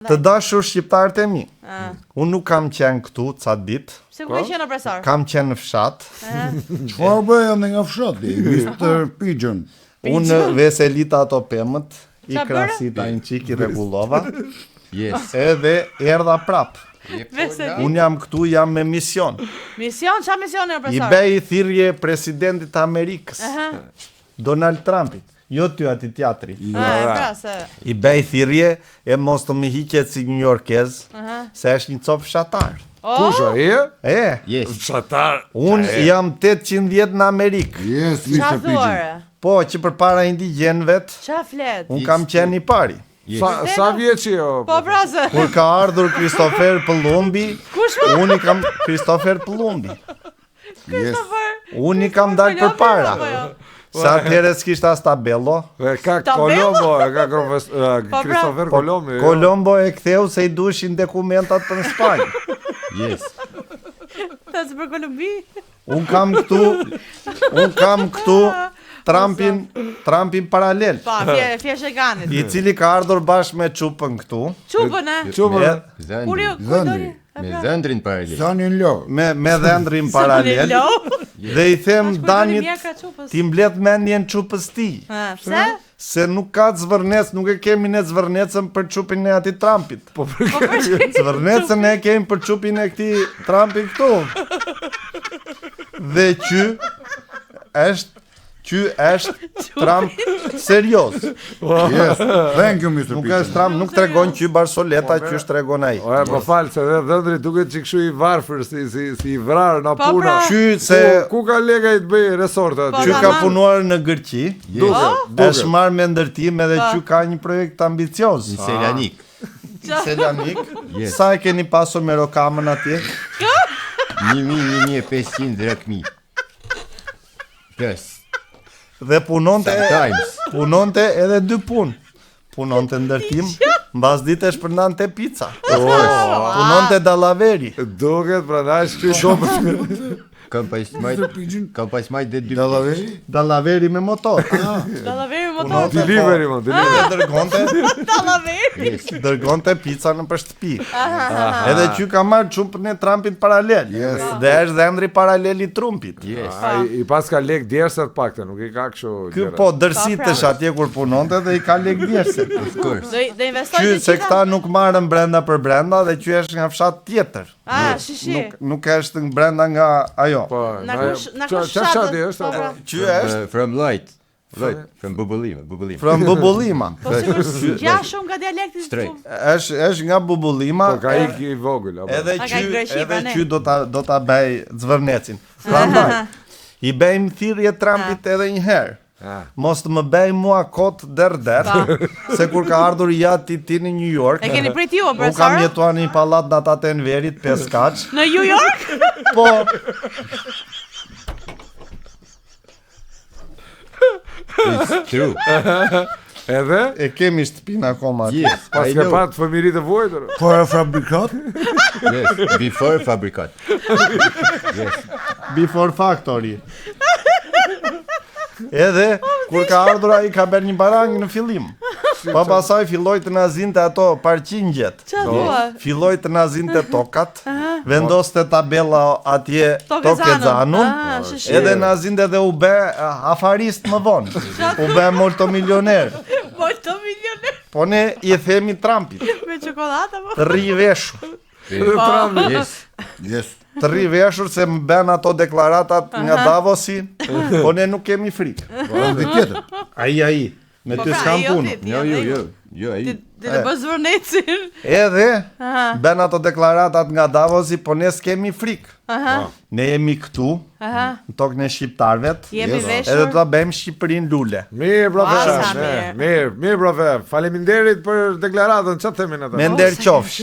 Të dashur shqiptarët e mi, unë nuk kam qenë këtu ca ditë. Se ku e qenë opresor? Kam qenë në fshat. Çfarë bëj ende nga fshati? Mr. Pigeon. Unë veselita ato pemët, i Qa bëre? krasita një qik i rregullova, Yes. edhe erdha prap. Veseli. Unë jam këtu, jam me mision. Mision, qa mision e I opresor? bej thirrje presidentit Amerikës, Donald Trumpit. Jo ty ati teatri. Pra, se... I bej thirrje e mos të më hiqet si New Yorkez, se është një copë fshatar. Kush ai? E, Fshatar. unë jam 810 në Amerikë. Yes, Qa Mr. Pigeon. thuare? Po, që për para indigjenëve, Qa flet? unë kam qenë i pari. Sa vjeç jo? Po pra se... Kur ka ardhur Kristofer Kolumbi, unë i kam Kristofer Kolumbi. Yes. Unë i kam dalë për para. Sa atëherë s'kishte as tabello. E ka Tabello? Colombo, e ka Christopher Colombo. jo? Kolombo e ktheu se i dushin dokumentat për në Spanjë. Yes. Ta se për Kolumbi? Unë kam këtu Trumpin paralel, Pa, fjesh e ganit. i cili ka ardhur bashkë me Çupën këtu, Qupën, e? Çupën. Kur ju, Zëndri. kur doli? Me zëndrin paralel. Sanin lo. me dhëndrin paralel, dhe i them Danit, ti mbledh mendjen Çupës ti. Pse? Se nuk ka zvërnec, nuk e kemi ne zvërnecën për Çupin e ati Trumpit. Po për Zvërnecën e kemi për Çupin e këti Trumpit këtu. Dhe që është Trump serios. Yes. Thank you, Mr. Nuk Pigeon. është Trump, nuk tregon që Barsoleta që është tregon ai. O, po fal se dhe dhëndri duket që kështu i varfër si i vrarë na Po, puna. pra. Qy se Ku ka lega i të bëj resorte Po, aty? që ka punuar në Gërqi, është Duket. marrë me ndërtim edhe që ka një projekt ambicioz. Një Selanik. Selanik, Yes. sa e keni pasur me rokamën atje? 1.500 drakmi. Plus. Dhe punonte edhe 2 punë. Punonte ndërtim, mbas ditësh përndante pizza. Punonte dallaveri. Duket prandaj kështu Kam pas majt dhe 2. Dallaveri me motor. Dallaveri motor. Punonte, delivery po, mo, delivery. dhe Dallaveri. dërgonte pizza në për shtëpi. Edhe që ka marrë Çupën e Trumpit paralel. Dhe është dhëndri paralel i Trumpit. Yes. I pas ka lek djersat pakte, nuk i ka kështu. Ky po dërsitesh atje kur punonte dhe i ka lek djerse. Of course. Do investoj Që se këta nuk marrën brenda për brenda dhe që është nga fshat tjetër. Shishi. Nuk është brenda nga ajo. Po. Na kush Çfarë shati është? Po, pra. Që është From Light. From Bubullima. from Bubullima. Po sigurisht, gjashëm nga dialekti. Straight. Është nga Bubullima. Po ka ik i vogël apo? Edhe A ka Greqipa, ne? që do ta bëj zvërnecin. Prandaj i bëjmë thirrje Trumpit edhe një herë. Mos të më bëj mua kot der, se kur ka ardhur jati ti në New York. E keni prit ju, Unë kam opresor? jetuar në një pallat natat e Enverit, 5 kaç. Në New York? Po, It's true. Edhe e kemi shtëpinë akoma. Yes. pas I ke know. pat fëmirit e vojtur. Para fabrikat? Yes. Before fabrikat. Before factory. Edhe kur ka ardhur ai ka bërë një barang në fillim. Pa pasaj filloi të na zinte ato parqingjet. Qa thua? Filloi të na zinte tokat, vendoste tabella atje Tokezanun, Shishi. edhe na zinte dhe u bë afarist më vonë. U bë multimilioner. Molto milioner. Po ne i themi Trumpit, Me çokoladë apo? të rri veshur. Yes. Yes. Të rri veshur se më bën ato deklaratat nga Davosi, po ne nuk kemi frikë. Po edhe tjetër. Ai, me ty s'kam punë. Jo, ai. Ti të bëz vërnecin. Edhe bën ato deklaratat nga Davosi, po ne s'kemi frikë. Ne jemi këtu, në tokën e shqiptarëve, Jemi veshur. edhe do ta bëjmë Shqipërinë lule. Mirë, bro, Sa mirë, bro. Faleminderit për deklaratën, çfarë themin ata? Me nder qofsh.